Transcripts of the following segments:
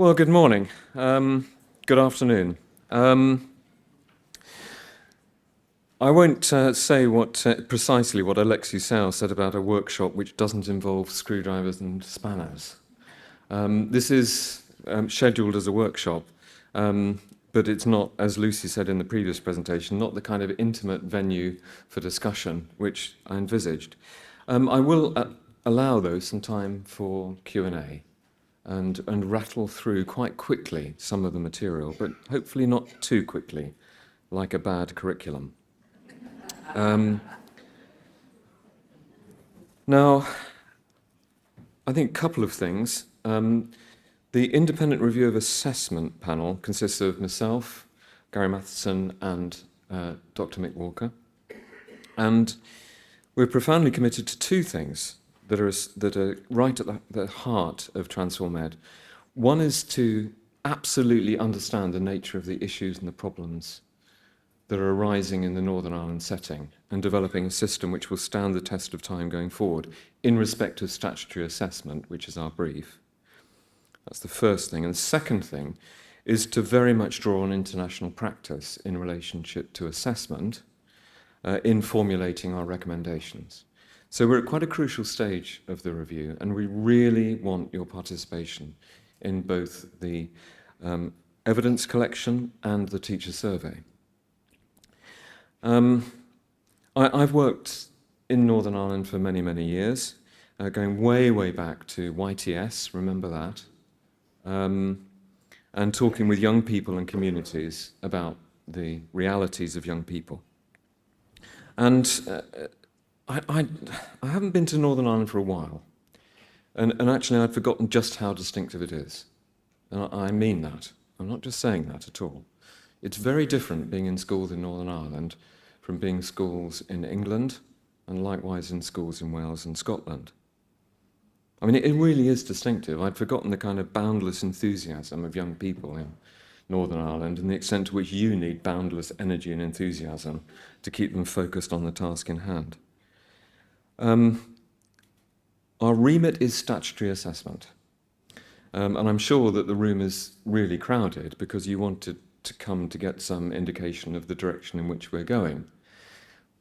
Well, good morning. Good afternoon. I won't say precisely what Alexei Sayle said about a workshop which doesn't involve screwdrivers and spanners. This is scheduled as a workshop, but it's not, as Lucy said in the previous presentation, not the kind of intimate venue for discussion which I envisaged. I will allow, though, some time for Q&A. And rattle through quite quickly some of the material, but hopefully not too quickly, like a bad curriculum. Now, I think a couple of things. The Independent Review of Assessment panel consists of myself, Gary Matheson, and Dr. Mick Walker. And we're profoundly committed to two things that are right at the heart of Transform Ed. One is to absolutely understand the nature of the issues and the problems that are arising in the Northern Ireland setting and developing a system which will stand the test of time going forward in respect of statutory assessment, which is our brief. That's the first thing. And the second thing is to very much draw on international practice in relationship to assessment in formulating our recommendations. So we're at quite a crucial stage of the review, and we really want your participation in both the evidence collection and the teacher survey. I've worked in Northern Ireland for many, many years, going way, way back to YTS, remember that, and talking with young people and communities about the realities of young people. And I haven't been to Northern Ireland for a while, and actually I'd forgotten just how distinctive it is. And I mean that. I'm not just saying that at all. It's very different being in schools in Northern Ireland from being schools in England, and likewise in schools in Wales and Scotland. I mean, it really is distinctive. I'd forgotten the kind of boundless enthusiasm of young people in Northern Ireland and the extent to which you need boundless energy and enthusiasm to keep them focused on the task in hand. Our remit is statutory assessment. And I'm sure that the room is really crowded because you wanted to come to get some indication of the direction in which we're going.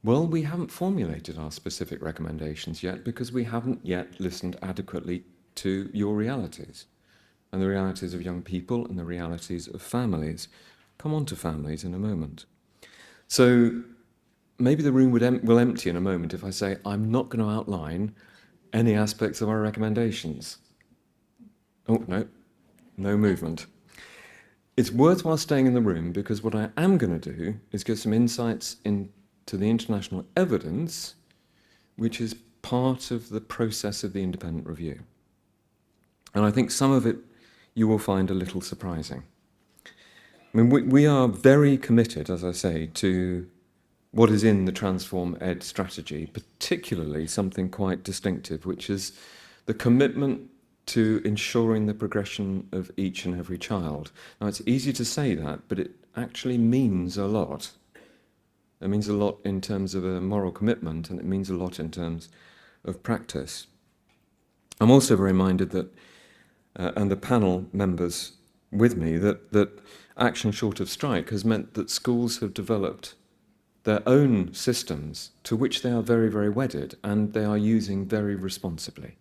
Well, we haven't formulated our specific recommendations yet because we haven't yet listened adequately to your realities and the realities of young people and the realities of families. Come on to families in a moment. So maybe the room will empty in a moment if I say I'm not going to outline any aspects of our recommendations. Oh, no movement. It's worthwhile staying in the room because what I am going to do is give some insights into the international evidence, which is part of the process of the independent review. And I think some of it you will find a little surprising. I mean, we are very committed, as I say, to what is in the Transform Ed strategy, particularly something quite distinctive, which is the commitment to ensuring the progression of each and every child. Now, it's easy to say that, but it actually means a lot. It means a lot in terms of a moral commitment, and it means a lot in terms of practice. I'm also very minded that, and the panel members with me, that action short of strike has meant that schools have developed their own systems to which they are very, very wedded, and they are using very responsibly.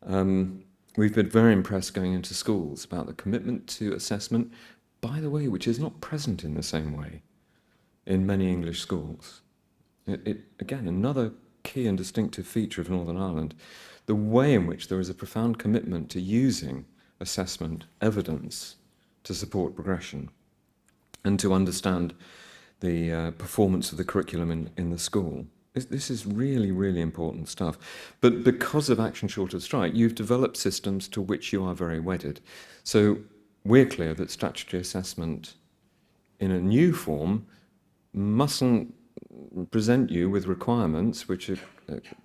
We've been very impressed going into schools about the commitment to assessment, by the way, which is not present in the same way in many English schools. Again, another key and distinctive feature of Northern Ireland, the way in which there is a profound commitment to using assessment evidence to support progression and to understand the performance of the curriculum in the school. This is really, really important stuff. But because of action short of strike, you've developed systems to which you are very wedded. So we're clear that statutory assessment in a new form mustn't present you with requirements which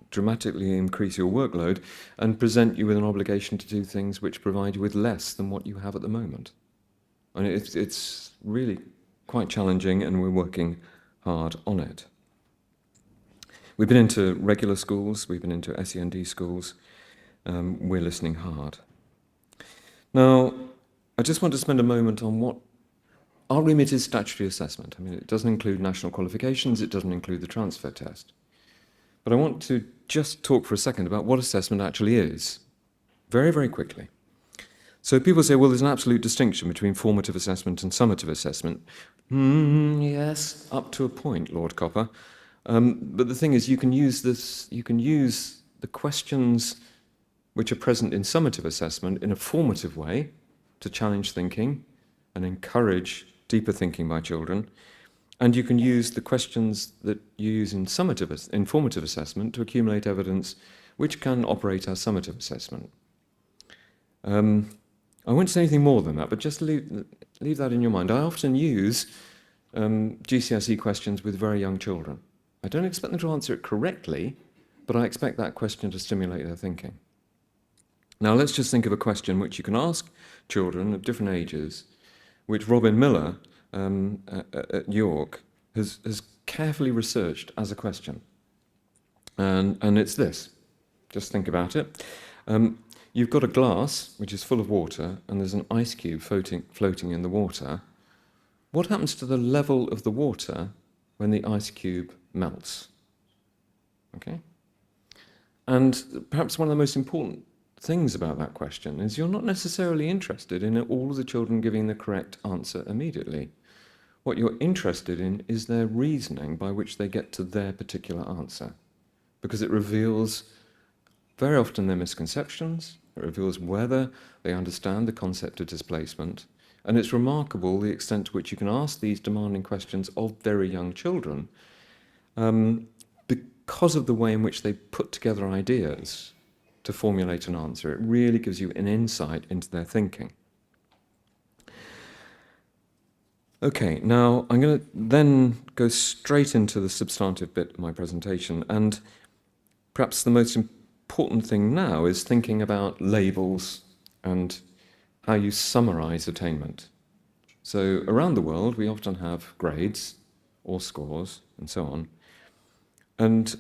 dramatically increase your workload and present you with an obligation to do things which provide you with less than what you have at the moment. And it's really quite challenging, and we're working hard on it. We've been into regular schools, we've been into SEND schools, we're listening hard. Now, I just want to spend a moment on what our remit is. Statutory assessment. I mean, it doesn't include national qualifications, it doesn't include the transfer test. But I want to just talk for a second about what assessment actually is, very, very quickly. So people say, well, there's an absolute distinction between formative assessment and summative assessment. Yes, up to a point, Lord Copper. But the thing is, you can use the questions which are present in summative assessment in a formative way to challenge thinking and encourage deeper thinking by children. And you can use the questions that you use in formative assessment to accumulate evidence which can operate as summative assessment. I won't say anything more than that, but just leave that in your mind. I often use GCSE questions with very young children. I don't expect them to answer it correctly, but I expect that question to stimulate their thinking. Now let's just think of a question which you can ask children of different ages, which Robin Miller at York has carefully researched as a question. And it's this. Just think about it. You've got a glass which is full of water, and there's an ice cube floating in the water. What happens to the level of the water when the ice cube melts? Okay? And perhaps one of the most important things about that question is you're not necessarily interested in all of the children giving the correct answer immediately. What you're interested in is their reasoning by which they get to their particular answer, because it reveals very often their misconceptions, it reveals whether they understand the concept of displacement, and it's remarkable the extent to which you can ask these demanding questions of very young children because of the way in which they put together ideas to formulate an answer. It really gives you an insight into their thinking. Okay, now I'm going to then go straight into the substantive bit of my presentation, and perhaps the most important thing now is thinking about labels and how you summarize attainment. So around the world, we often have grades or scores and so on. And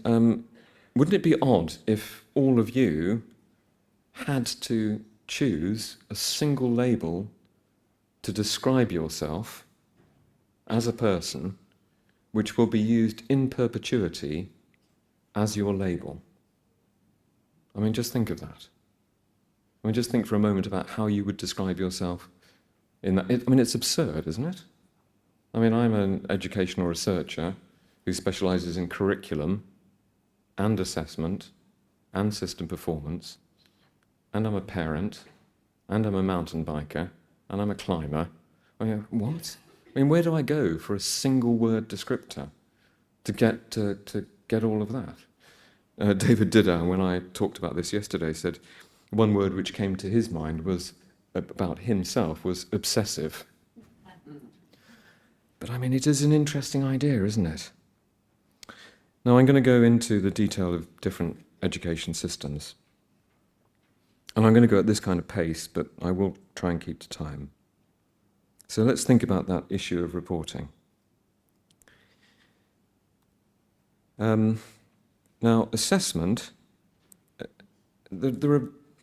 wouldn't it be odd if all of you had to choose a single label to describe yourself as a person, which will be used in perpetuity as your label? I mean, just think of that. I mean, just think for a moment about how you would describe yourself in that. I mean, it's absurd, isn't it? I mean, I'm an educational researcher who specializes in curriculum and assessment and system performance, and I'm a parent, and I'm a mountain biker, and I'm a climber. I mean, what? I mean, where do I go for a single word descriptor to get all of that? David Didder, when I talked about this yesterday, said one word which came to his mind was about himself was obsessive. But I mean, it is an interesting idea, isn't it? Now I'm going to go into the detail of different education systems. And I'm going to go at this kind of pace, but I will try and keep to time. So let's think about that issue of reporting. Now, assessment,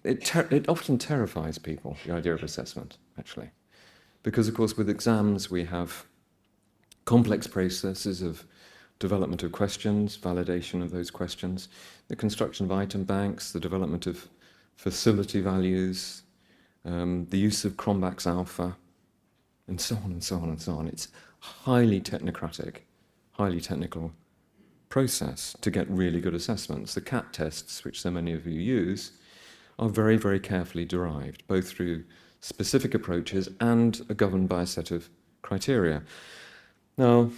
it often terrifies people, the idea of assessment, actually. Because, of course, with exams we have complex processes of development of questions, validation of those questions, the construction of item banks, the development of facility values, the use of Cronbach's alpha, and so on and so on and so on. It's highly technocratic, highly technical process to get really good assessments. The CAT tests, which so many of you use, are very, very carefully derived, both through specific approaches and are governed by a set of criteria. Now,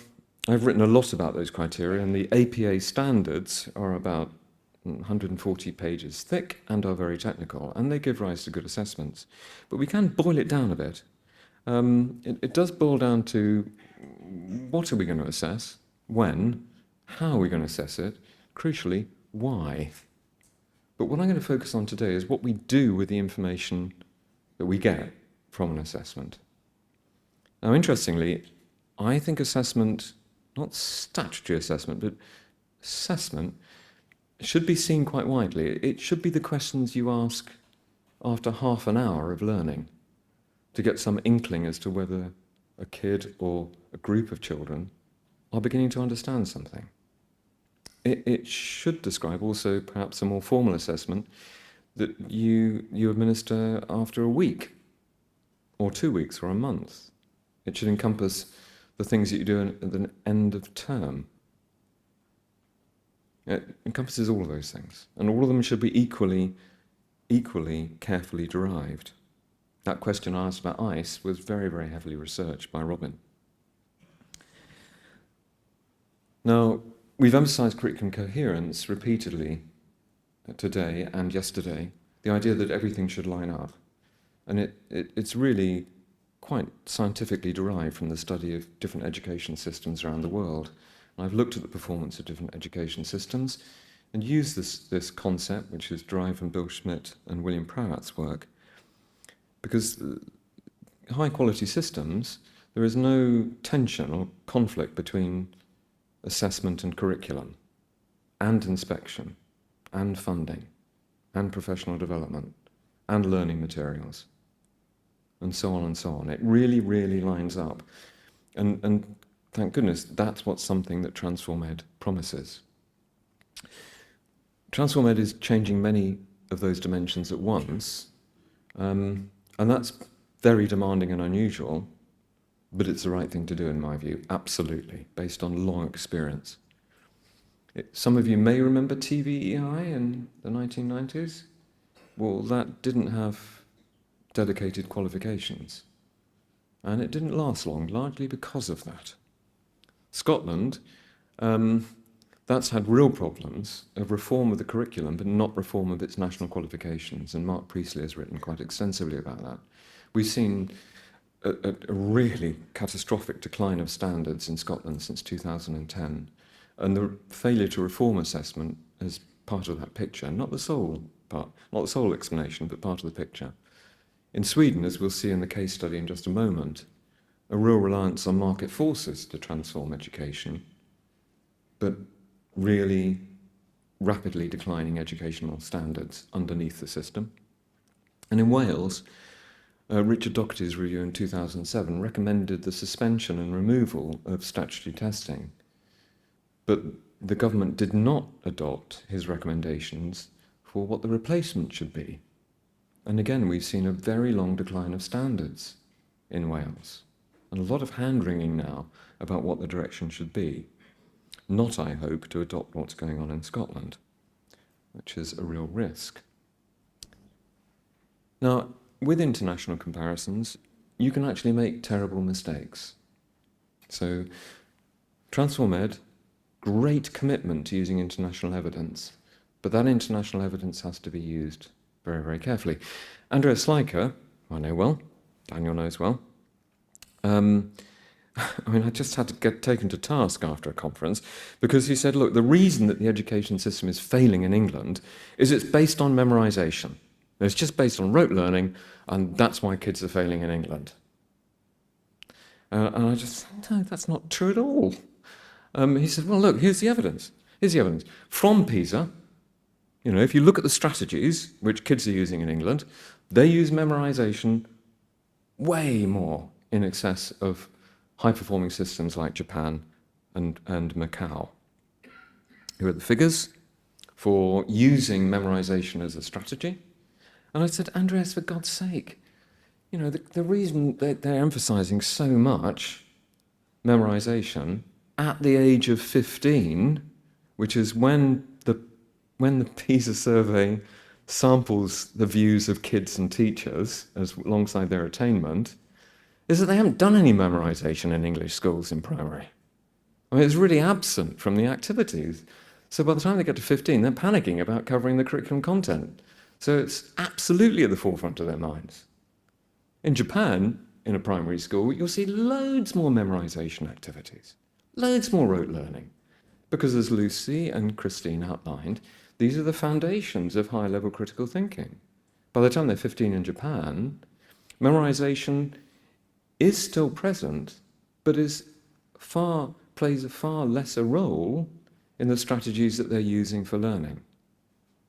I've written a lot about those criteria, and the APA standards are about 140 pages thick and are very technical, and they give rise to good assessments. But we can boil it down a bit. It does boil down to what are we going to assess, when, how are we going to assess it, crucially, why. But what I'm going to focus on today is what we do with the information that we get from an assessment. Now, interestingly, I think assessment, not statutory assessment, but assessment, should be seen quite widely. It should be the questions you ask after half an hour of learning. to get some inkling as to whether a kid or a group of children are beginning to understand something. It should describe also perhaps a more formal assessment that you administer after a week or 2 weeks or a month. It should encompass the things that you do at the end of term. It encompasses all of those things, and all of them should be equally carefully derived. That question I asked about ICE was very, very heavily researched by Robin. Now, we've emphasised curriculum coherence repeatedly today and yesterday, the idea that everything should line up. And it's really quite scientifically derived from the study of different education systems around the world. And I've looked at the performance of different education systems and used this concept, which is derived from Bill Schmidt and William Prowat's work, because high-quality systems, there is no tension or conflict between assessment and curriculum, and inspection, and funding, and professional development, and learning materials, and so on and so on. It really, really lines up. And thank goodness, that's what something that Transform Ed promises. Transform Ed is changing many of those dimensions at once, and that's very demanding and unusual, but it's the right thing to do in my view, absolutely, based on long experience. Some of you may remember TVEI in the 1990s. Well, that didn't have dedicated qualifications, and it didn't last long, largely because of that. Scotland, that's had real problems of reform of the curriculum, but not reform of its national qualifications, and Mark Priestley has written quite extensively about that. We've seen a really catastrophic decline of standards in Scotland since 2010, and the failure to reform assessment is part of that picture, not the sole part, not the sole explanation, but part of the picture. In Sweden, as we'll see in the case study in just a moment, a real reliance on market forces to transform education, but really rapidly declining educational standards underneath the system. And in Wales, Richard Doherty's review in 2007 recommended the suspension and removal of statutory testing, but the government did not adopt his recommendations for what the replacement should be. And again, we've seen a very long decline of standards in Wales, and a lot of hand-wringing now about what the direction should be. Not, I hope, to adopt what's going on in Scotland, which is a real risk. Now, with international comparisons, you can actually make terrible mistakes. So, Transform Ed, great commitment to using international evidence, but that international evidence has to be used very, very carefully. Andreas Schleicher, who I know well, Daniel knows well, I just had to get taken to task after a conference because he said, look, the reason that the education system is failing in England is it's based on memorization. It's just based on rote learning, and that's why kids are failing in England. And I just said, no, that's not true at all. He said, well, look, here's the evidence. Here's the evidence. From PISA, if you look at the strategies which kids are using in England, they use memorization way more in excess of high-performing systems like Japan and Macau. Here are the figures for using memorization as a strategy. And I said, Andreas, for God's sake, the reason that they're emphasizing so much memorization at the age of 15, which is when the PISA survey samples the views of kids and teachers alongside their attainment, is that they haven't done any memorization in English schools in primary. It's really absent from the activities. So by the time they get to 15, they're panicking about covering the curriculum content. So it's absolutely at the forefront of their minds. In Japan, in a primary school, you'll see loads more memorization activities, loads more rote learning, because as Lucy and Christine outlined, these are the foundations of high-level critical thinking. By the time they're 15 in Japan, memorization is still present, but plays a far lesser role in the strategies that they're using for learning.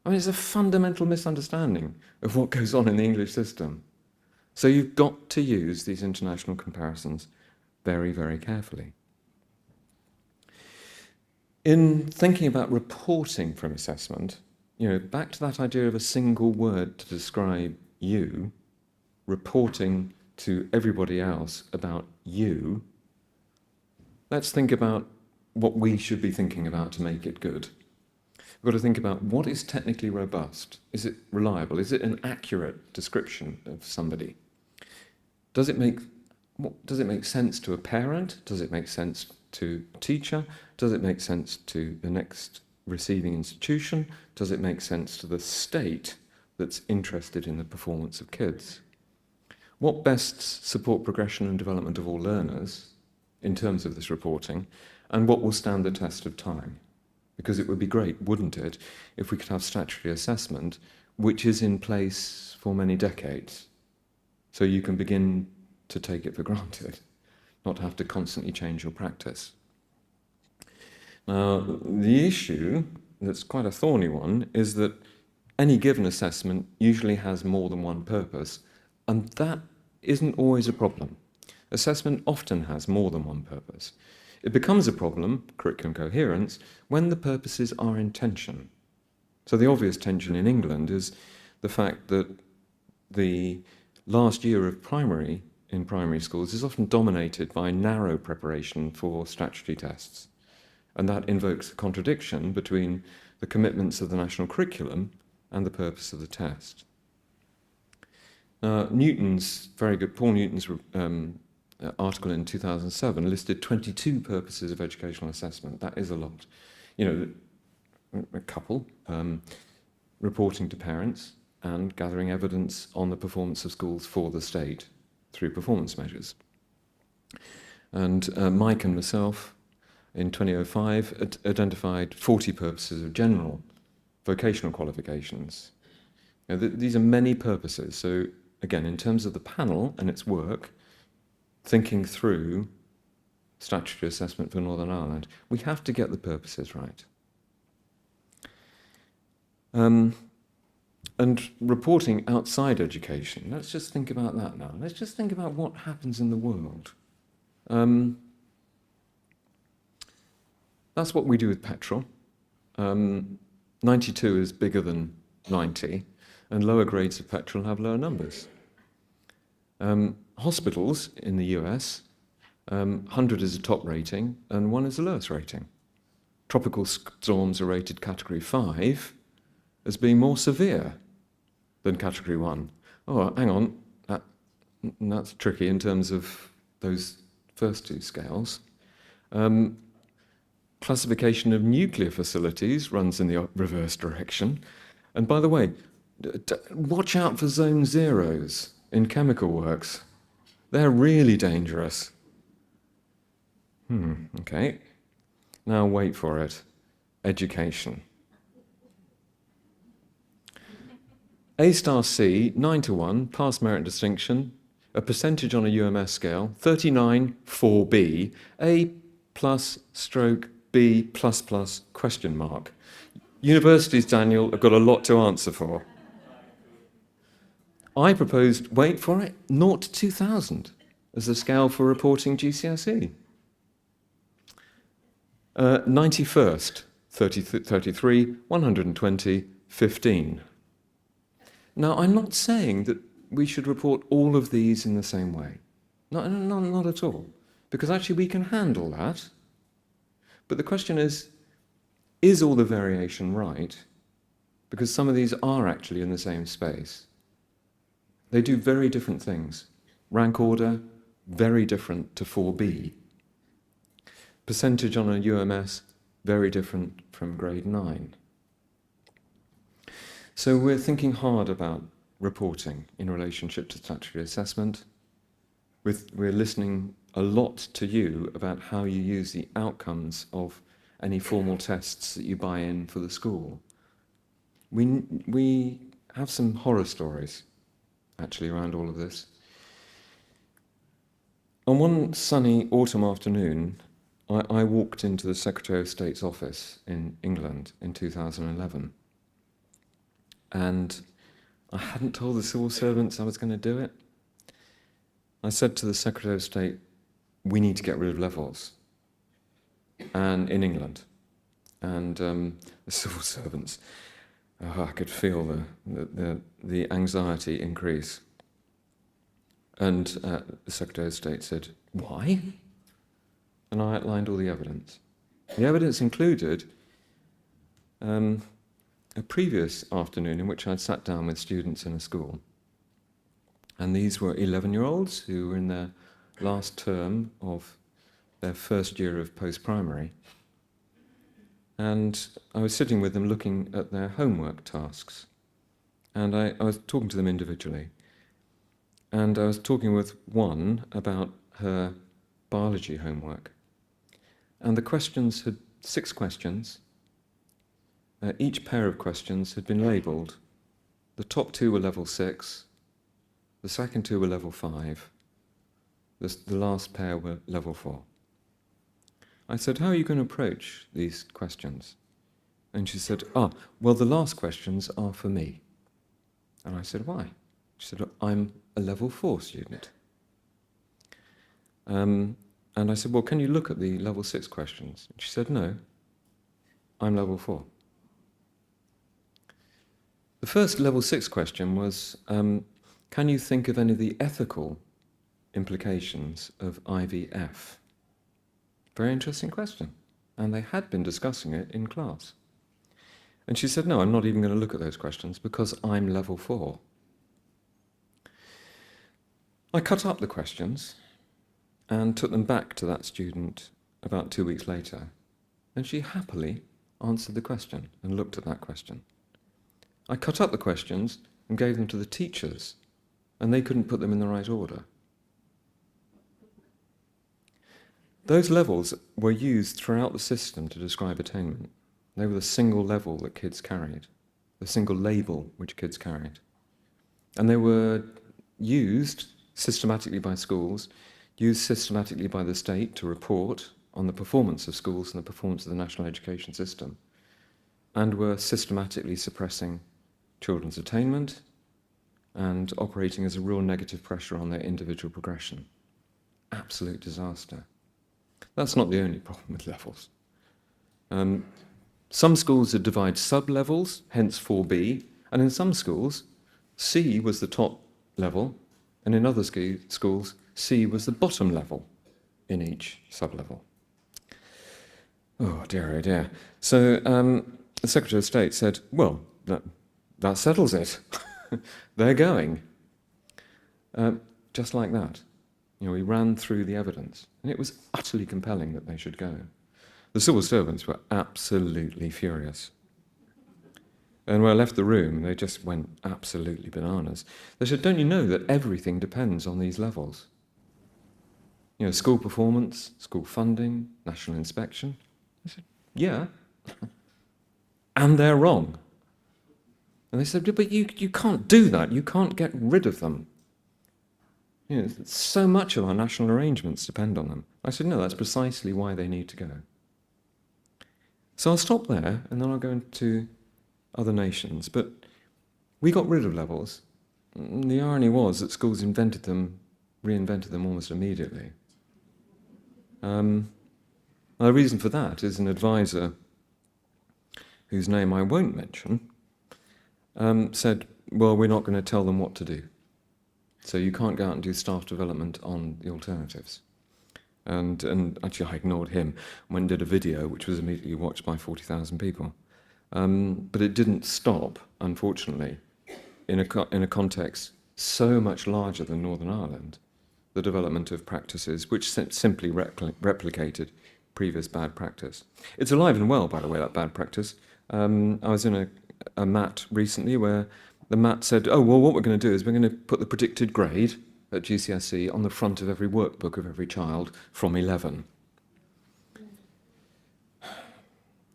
It's a fundamental misunderstanding of what goes on in the English system. So you've got to use these international comparisons very, very carefully. In thinking about reporting from assessment, back to that idea of a single word to describe you, reporting to everybody else about you, let's think about what we should be thinking about to make it good. We've got to think about what is technically robust. Is it reliable? Is it an accurate description of somebody? Does it make sense to a parent? Does it make sense to a teacher? Does it make sense to the next receiving institution? Does it make sense to the state that's interested in the performance of kids? What best support progression and development of all learners in terms of this reporting, and what will stand the test of time? Because it would be great, wouldn't it, if we could have statutory assessment which is in place for many decades, so you can begin to take it for granted, not have to constantly change your practice. Now, the issue, that's quite a thorny one, is that any given assessment usually has more than one purpose, and that isn't always a problem. Assessment often has more than one purpose. It becomes a problem, curriculum coherence, when the purposes are in tension. So the obvious tension in England is the fact that the last year of primary in primary schools is often dominated by narrow preparation for statutory tests. And that invokes a contradiction between the commitments of the national curriculum and the purpose of the test. Newton's, very good, Paul Newton's article in 2007 listed 22 purposes of educational assessment. That is a lot. A couple, reporting to parents and gathering evidence on the performance of schools for the state through performance measures. And Mike and myself in 2005 identified 40 purposes of general vocational qualifications. These are many purposes. So again, in terms of the panel and its work, thinking through statutory assessment for Northern Ireland, we have to get the purposes right. And reporting outside education, let's just think about that now. Let's just think about what happens in the world. That's what we do with petrol. 92 is bigger than 90, and lower grades of petrol have lower numbers. Hospitals in the US, 100 is a top rating and 1 is the lowest rating. Tropical storms are rated category 5 as being more severe than category 1. Oh, hang on, that's tricky in terms of those first two scales. Classification of nuclear facilities runs in the reverse direction. And by the way, watch out for zone zeros in chemical works. They're really dangerous. Okay. Now wait for it. Education. A star C, 9-1, pass merit distinction, a percentage on a UMS scale, 39, 4B, A plus stroke B plus plus question mark. Universities, Daniel, have got a lot to answer for. I proposed, wait for it, 0 to 2000 as the scale for reporting GCSE. 91st, 33, 120, 15. Now, I'm not saying that we should report all of these in the same way. Not at all. Because actually we can handle that. But the question is all the variation right? Because some of these are actually in the same space. They do very different things. Rank order, very different to 4B. Percentage on a UMS, very different from grade 9. So we're thinking hard about reporting in relationship to statutory assessment. We're listening a lot to you about how you use the outcomes of any formal tests that you buy in for the school. We have some horror stories, actually, around all of this. On one sunny autumn afternoon, I walked into the Secretary of State's office in England in 2011. And I hadn't told the civil servants I was going to do it. I said to the Secretary of State, we need to get rid of levels, and in England. And the civil servants, I could feel the anxiety increase. And the Secretary of State said, why? And I outlined all the evidence. The evidence included a previous afternoon in which I'd sat down with students in a school. And these were 11-year-olds who were in their last term of their first year of post-primary. And I was sitting with them looking at their homework tasks. And I was talking to them individually. And I was talking with one about her biology homework. And the questions had 6 questions. Each pair of questions had been labelled. The top 2 were level 6, the second 2 were level 5, the last pair were level 4. I said, how are you going to approach these questions? And she said, well, the last questions are for me. And I said, why? She said, I'm a level 4 student. And I said, well, can you look at the level 6 questions? And she said, no, I'm level 4. The first level 6 question was, can you think of any of the ethical implications of IVF? Very interesting question. And they had been discussing it in class. And she said, no, I'm not even going to look at those questions because I'm level 4. I cut up the questions and took them back to that student about 2 weeks later. And she happily answered the question and looked at that question. I cut up the questions and gave them to the teachers, and they couldn't put them in the right order. Those levels were used throughout the system to describe attainment. They were the single level that kids carried, the single label which kids carried. And they were used systematically by schools, used systematically by the state to report on the performance of schools and the performance of the national education system, and were systematically suppressing children's attainment and operating as a real negative pressure on their individual progression. Absolute disaster. That's not the only problem with levels. Some schools would divide sub-levels, hence 4B, and in some schools, C was the top level, and in other schools, C was the bottom level in each sub-level. Oh dear, oh dear. So the Secretary of State said, well, that settles it. They're going. Just like that. You know, we ran through the evidence, and it was utterly compelling that they should go. The civil servants were absolutely furious. And when I left the room, they just went absolutely bananas. They said, don't you know that everything depends on these levels? You know, school performance, school funding, national inspection. I said, yeah. And they're wrong. And they said, but you can't do that. You can't get rid of them. You know, so much of our national arrangements depend on them. I said, no, that's precisely why they need to go. So I'll stop there, and then I'll go into other nations. But we got rid of levels. And the irony was that schools reinvented them almost immediately. The reason for that is an advisor, whose name I won't mention, said, well, we're not going to tell them what to do. So you can't go out and do staff development on the alternatives. And actually I ignored him, went and did a video which was immediately watched by 40,000 people. But it didn't stop, unfortunately, in a context so much larger than Northern Ireland, the development of practices which simply replicated previous bad practice. It's alive and well, by the way, that bad practice. I was in a MAT recently where the MAT said, oh, well, what we're going to do is we're going to put the predicted grade at GCSE on the front of every workbook of every child from 11.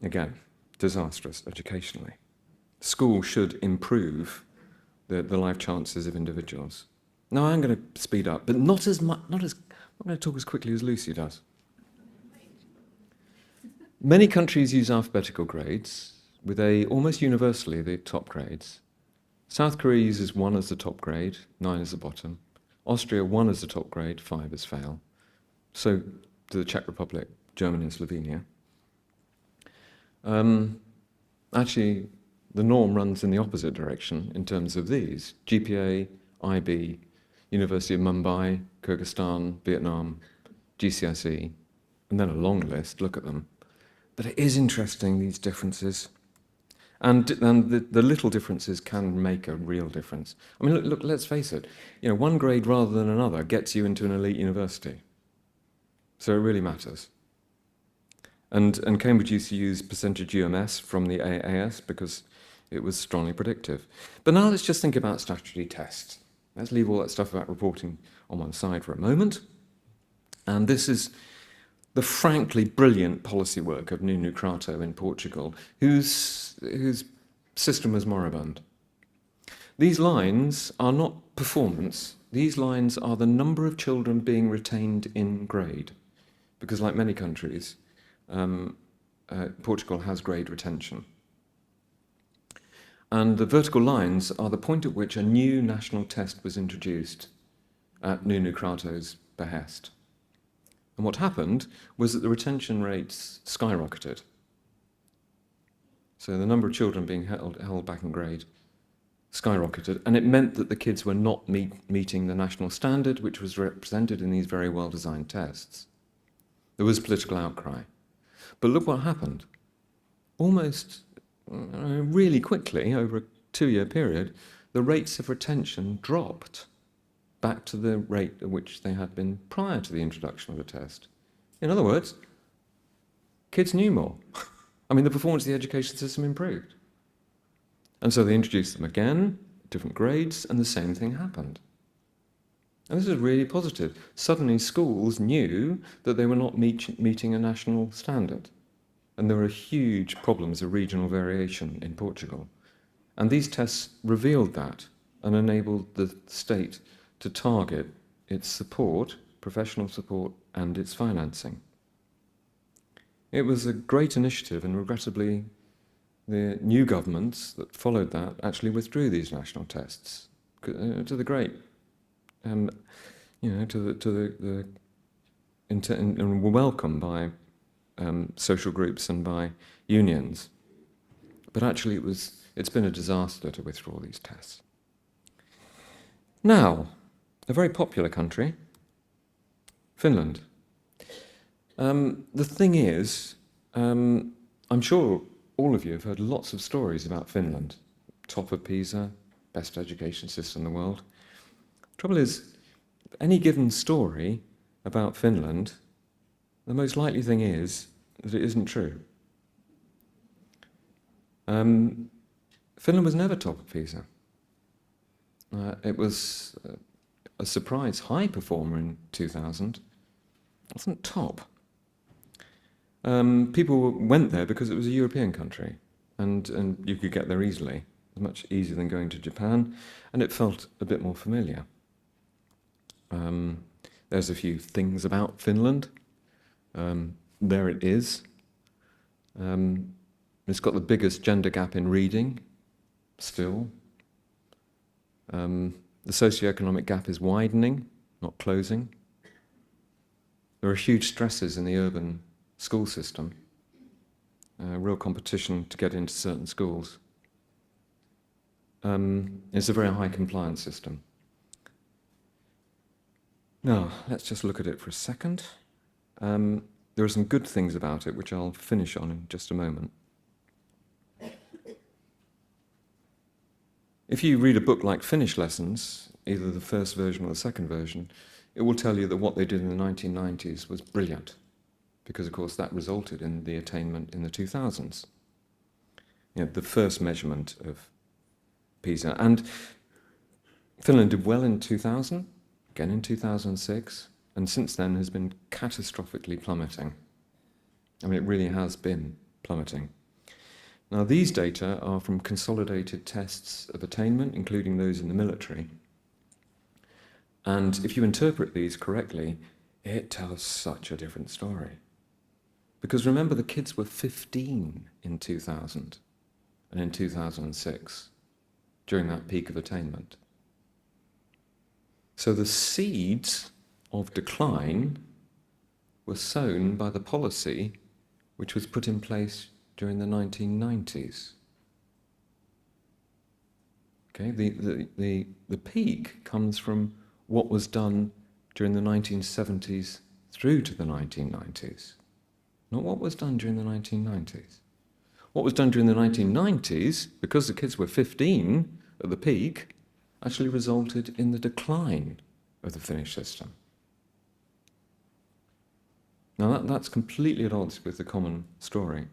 Again, disastrous educationally. School should improve the life chances of individuals. Now, I'm going to speed up, but not as much. I'm going to talk as quickly as Lucy does. Many countries use alphabetical grades, with almost universally the top grades. South Korea uses 1 as the top grade, 9 as the bottom. Austria 1 as a top grade, 5 as fail. So do the Czech Republic, Germany and Slovenia. Actually, the norm runs in the opposite direction in terms of these: GPA, IB, University of Mumbai, Kyrgyzstan, Vietnam, GCSE, and then a long list, look at them. But it is interesting, these differences. And the little differences can make a real difference. I mean, look, let's face it, one grade rather than another gets you into an elite university. So it really matters. And Cambridge used to use percentage UMS from the AAS because it was strongly predictive. But now let's just think about statutory tests. Let's leave all that stuff about reporting on one side for a moment. And this is the frankly brilliant policy work of Nuno Crato in Portugal, whose system was moribund. These lines are not performance. These lines are the number of children being retained in grade. Because like many countries, Portugal has grade retention. And the vertical lines are the point at which a new national test was introduced at Nuno Crato's behest. And what happened was that the retention rates skyrocketed. So the number of children being held back in grade skyrocketed, and it meant that the kids were not meeting the national standard, which was represented in these very well-designed tests. There was political outcry. But look what happened. Almost really quickly, over a 2-year period, the rates of retention dropped back to the rate at which they had been prior to the introduction of the test. In other words, kids knew more. I mean, the performance of the education system improved. And so they introduced them again, different grades, and the same thing happened. And this is really positive. Suddenly schools knew that they were not meeting a national standard. And there were huge problems of regional variation in Portugal. And these tests revealed that and enabled the state to target its support, professional support, and its financing. It was a great initiative, and regrettably, the new governments that followed that actually withdrew these national tests to the great, and were welcomed by social groups and by unions. But actually, it's been a disaster to withdraw these tests. Now, a very popular country, Finland. The thing is, I'm sure all of you have heard lots of stories about Finland. Top of PISA, best education system in the world. Trouble is, any given story about Finland, the most likely thing is that it isn't true. Finland was never top of PISA. It was a surprise high performer in 2000. It wasn't top. People went there because it was a European country, and you could get there easily. It was much easier than going to Japan, and it felt a bit more familiar. There's a few things about Finland. There it is. It's got the biggest gender gap in reading, still. The socioeconomic gap is widening, not closing. There are huge stresses in the urban school system, real competition to get into certain schools. It's a very high compliance system. Now, let's just look at it for a second. There are some good things about it, which I'll finish on in just a moment. If you read a book like Finnish Lessons, either the first version or the second version, it will tell you that what they did in the 1990s was brilliant, because, of course, that resulted in the attainment in the 2000s. The first measurement of PISA. And Finland did well in 2000, again in 2006, and since then has been catastrophically plummeting. I mean, it really has been plummeting. Now, these data are from consolidated tests of attainment, including those in the military. And if you interpret these correctly, it tells such a different story. Because remember, the kids were 15 in 2000 and in 2006, during that peak of attainment. So the seeds of decline were sown by the policy which was put in place during the 1990s. Okay, the peak comes from what was done during the 1970s through to the 1990s, not what was done during the 1990s. What was done during the 1990s, because the kids were 15 at the peak, actually resulted in the decline of the Finnish system. Now that's completely at odds with the common story.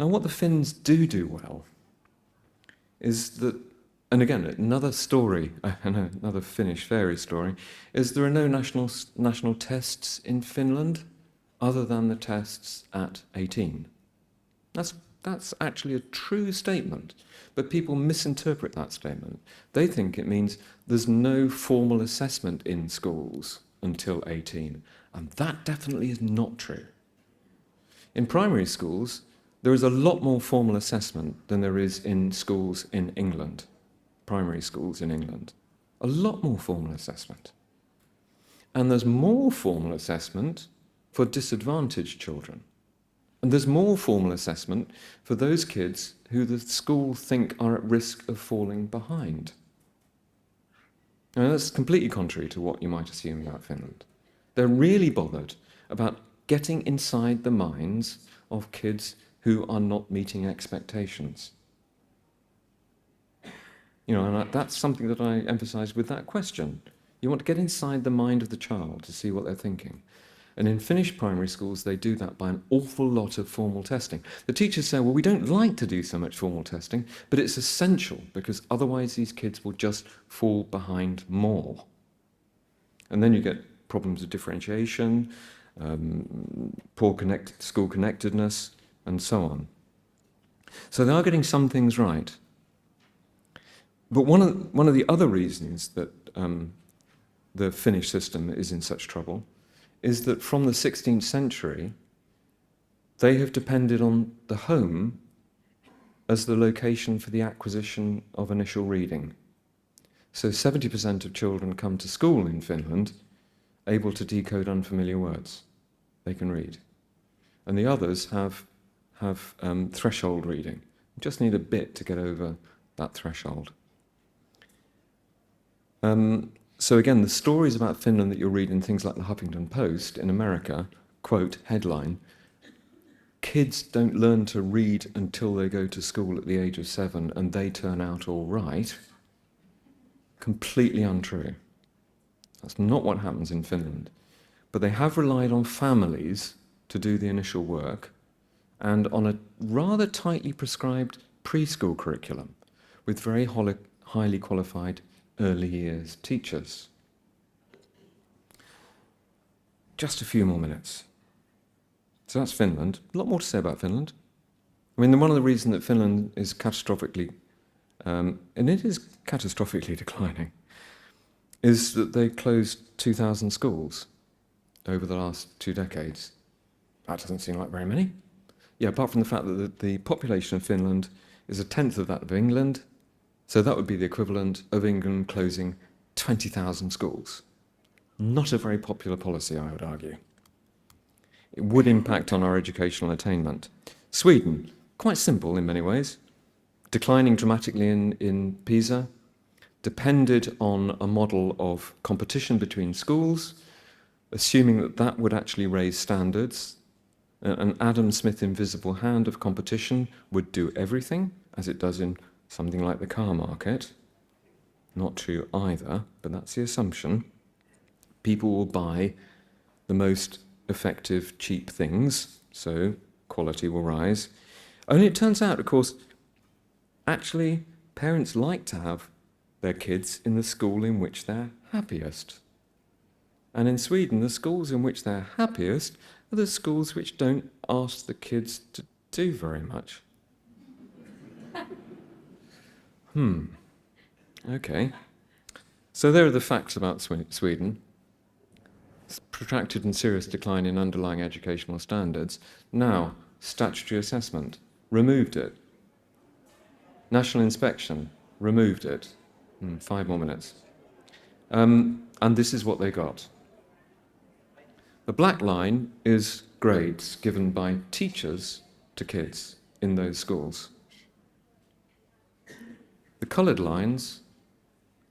Now what the Finns do well is that, and again, another story, another Finnish fairy story, is there are no national tests in Finland other than the tests at 18. That's actually a true statement, but people misinterpret that statement. They think it means there's no formal assessment in schools until 18, and that definitely is not true. In primary schools, there is a lot more formal assessment than there is in schools in England, primary schools in England. A lot more formal assessment. And there's more formal assessment for disadvantaged children. And there's more formal assessment for those kids who the school think are at risk of falling behind. Now, that's completely contrary to what you might assume about Finland. They're really bothered about getting inside the minds of kids who are not meeting expectations. You know, and that's something that I emphasize with that question. You want to get inside the mind of the child to see what they're thinking. And in Finnish primary schools, they do that by an awful lot of formal testing. The teachers say, well, we don't like to do so much formal testing, but it's essential because otherwise these kids will just fall behind more. And then you get problems of differentiation, poor school connectedness, and so on. So they are getting some things right. But one of the other reasons that the Finnish system is in such trouble is that from the 16th century, they have depended on the home as the location for the acquisition of initial reading. So 70% of children come to school in Finland able to decode unfamiliar words. They can read. And the others have threshold reading. You just need a bit to get over that threshold. So again, the stories about Finland that you'll read in things like the Huffington Post in America, quote, headline, kids don't learn to read until they go to school at the age of 7 and they turn out all right, completely untrue. That's not what happens in Finland. But they have relied on families to do the initial work and on a rather tightly prescribed preschool curriculum with very highly qualified early years teachers. Just a few more minutes. So that's Finland. A lot more to say about Finland. I mean, one of the reasons that Finland is catastrophically, and it is catastrophically declining, is that they closed 2,000 schools over the last 2 decades. That doesn't seem like very many. Yeah, apart from the fact that the population of Finland is a tenth of that of England, so that would be the equivalent of England closing 20,000 schools. Not a very popular policy, I would argue. It would impact on our educational attainment. Sweden, quite simple in many ways, declining dramatically in PISA, depended on a model of competition between schools, assuming that that would actually raise standards. An Adam Smith invisible hand of competition would do everything, as it does in something like the car market. Not true either, but that's the assumption. People will buy the most effective, cheap things, so quality will rise. Only it turns out, of course, actually, parents like to have their kids in the school in which they're happiest. And in Sweden, the schools in which they're happiest are the schools which don't ask the kids to do very much. Okay. So there are the facts about Sweden. Protracted and serious decline in underlying educational standards. Now, statutory assessment, removed it. National inspection, removed it. 5 more minutes. And this is what they got. The black line is grades given by teachers to kids in those schools. The coloured lines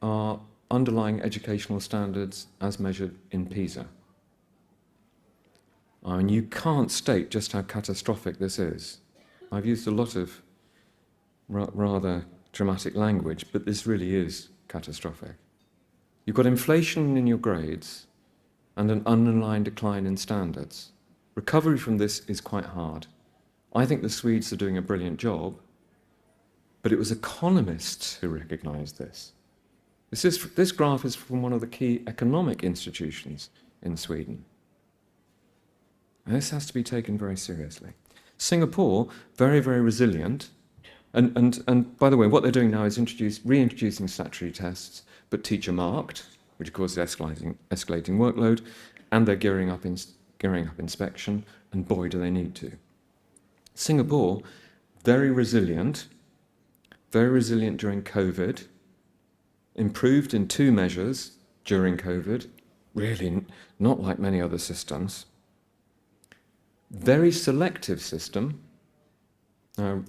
are underlying educational standards as measured in PISA. And you can't state just how catastrophic this is. I've used a lot of rather dramatic language, but this really is catastrophic. You've got inflation in your grades and an underlying decline in standards. Recovery from this is quite hard. I think the Swedes are doing a brilliant job, but it was economists who recognised this. This graph is from one of the key economic institutions in Sweden. And this has to be taken very seriously. Singapore, very, very resilient. And by the way, what they're doing now is reintroducing statutory tests, but teacher marked, which of course is escalating workload, and they're gearing up inspection, and boy, do they need to. Singapore, very resilient during COVID, improved in 2 measures during COVID, really not like many other systems. Very selective system,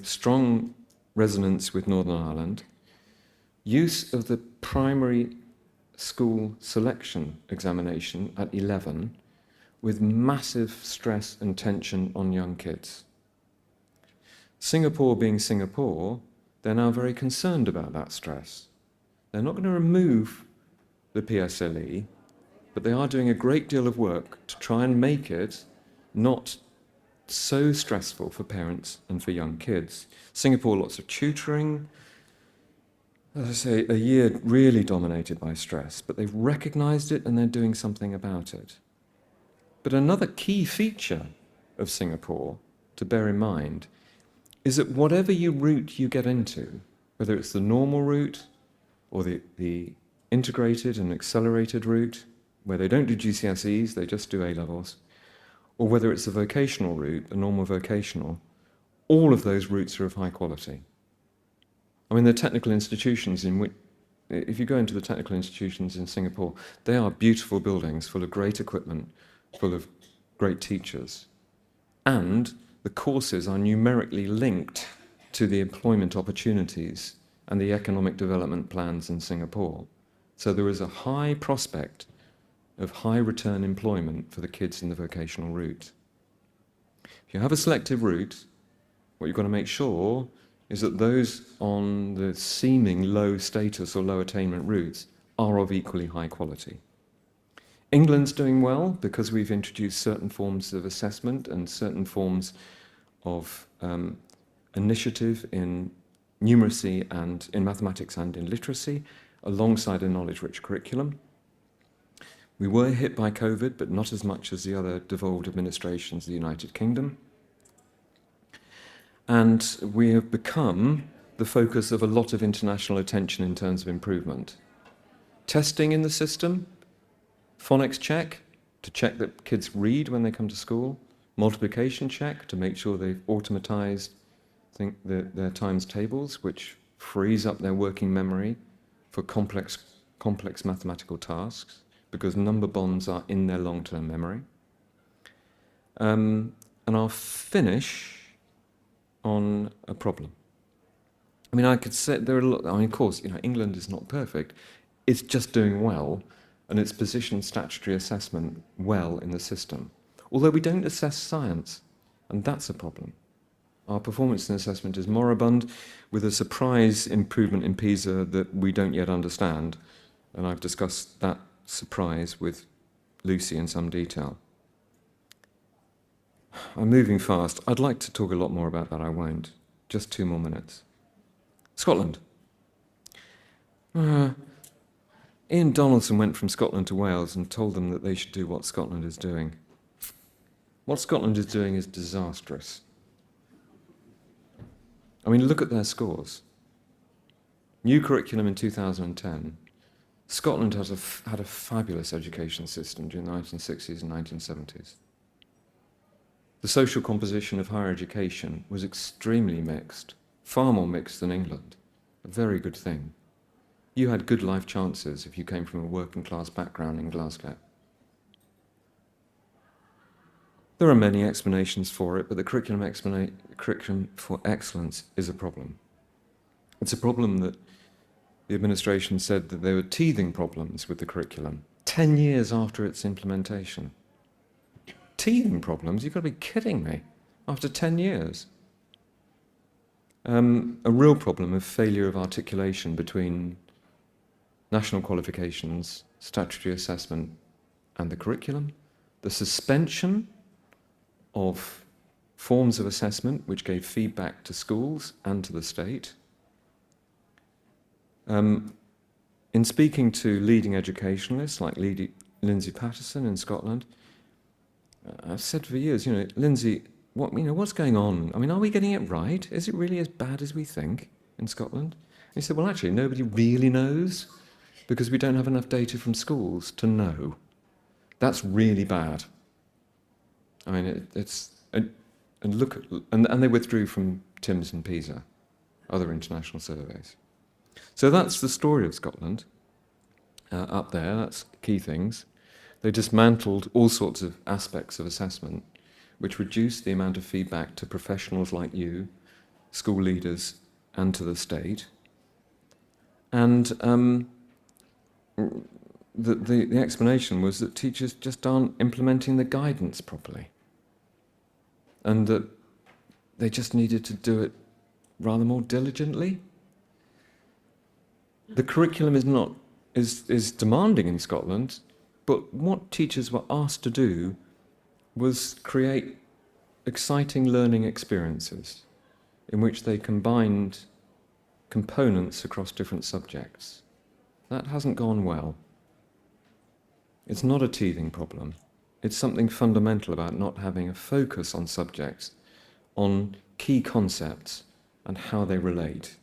strong resonance with Northern Ireland, use of the primary school selection examination at 11 with massive stress and tension on young kids. Singapore being Singapore, they're now very concerned about that stress. They're not going to remove the PSLE, but they are doing a great deal of work to try and make it not so stressful for parents and for young kids. Singapore, lots of tutoring. As I say, a year really dominated by stress, but they've recognised it and they're doing something about it. But another key feature of Singapore to bear in mind is that whatever route you get into, whether it's the normal route or the integrated and accelerated route, where they don't do GCSEs, they just do A-levels, or whether it's a vocational route, a normal vocational, all of those routes are of high quality. I mean, the technical institutions if you go into the technical institutions in Singapore, they are beautiful buildings full of great equipment, full of great teachers. And the courses are numerically linked to the employment opportunities and the economic development plans in Singapore. So there is a high prospect of high return employment for the kids in the vocational route. If you have a selective route, what you've got to make sure is that those on the seeming low status or low attainment routes are of equally high quality. England's doing well because we've introduced certain forms of assessment and certain forms of initiative in numeracy and in mathematics and in literacy, alongside a knowledge-rich curriculum. We were hit by COVID, but not as much as the other devolved administrations of the United Kingdom. And we have become the focus of a lot of international attention in terms of improvement. Testing in the system, phonics check, to check that kids read when they come to school, multiplication check, to make sure they've automatized their times tables, which frees up their working memory for complex mathematical tasks, because number bonds are in their long-term memory. And I'll finish on a problem. I mean, I could say there are a lot. I mean, of course, England is not perfect. It's just doing well, and it's positioned statutory assessment well in the system. Although we don't assess science, and that's a problem. Our performance in assessment is moribund, with a surprise improvement in PISA that we don't yet understand, and I've discussed that surprise with Lucy in some detail. I'm moving fast. I'd like to talk a lot more about that. I won't. Just 2 more minutes. Scotland. Ian Donaldson went from Scotland to Wales and told them that they should do what Scotland is doing. What Scotland is doing is disastrous. I mean, look at their scores. New curriculum in 2010. Scotland had a fabulous education system during the 1960s and 1970s. The social composition of higher education was extremely mixed, far more mixed than England. A very good thing. You had good life chances if you came from a working class background in Glasgow. There are many explanations for it, but the curriculum for excellence is a problem. It's a problem that the administration said that there were teething problems with the curriculum 10 years after its implementation. Teething problems? You've got to be kidding me. After 10 years. A real problem of failure of articulation between national qualifications, statutory assessment, and the curriculum. The suspension of forms of assessment which gave feedback to schools and to the state. In speaking to leading educationalists like Lindsay Patterson in Scotland, I've said for years, Lindsay, what's going on? I mean, are we getting it right? Is it really as bad as we think in Scotland? And he said, well, actually, nobody really knows because we don't have enough data from schools to know. That's really bad. I mean, and they withdrew from TIMSS and PISA, other international surveys. So that's the story of Scotland up there. That's key things. They dismantled all sorts of aspects of assessment, which reduced the amount of feedback to professionals like you, school leaders, and to the state. And the explanation was that teachers just aren't implementing the guidance properly, and that they just needed to do it rather more diligently. The curriculum is demanding in Scotland, but what teachers were asked to do was create exciting learning experiences in which they combined components across different subjects. That hasn't gone well. It's not a teething problem. It's something fundamental about not having a focus on subjects, on key concepts and how they relate.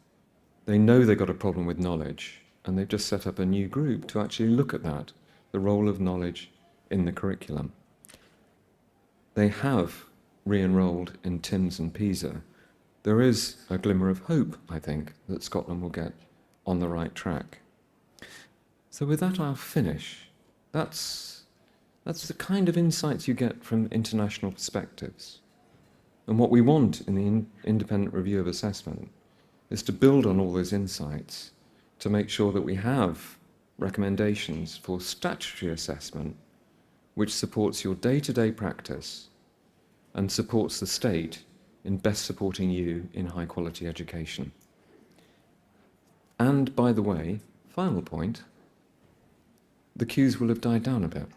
They know they've got a problem with knowledge, and they've just set up a new group to actually look at that, the role of knowledge in the curriculum. They have re-enrolled in TIMSS and PISA. There is a glimmer of hope, I think, that Scotland will get on the right track. So with that, I'll finish. That's the kind of insights you get from international perspectives. And what we want in the independent review of assessment is to build on all those insights to make sure that we have recommendations for statutory assessment which supports your day-to-day practice and supports the state in best supporting you in high-quality education. And, by the way, final point, the queues will have died down a bit.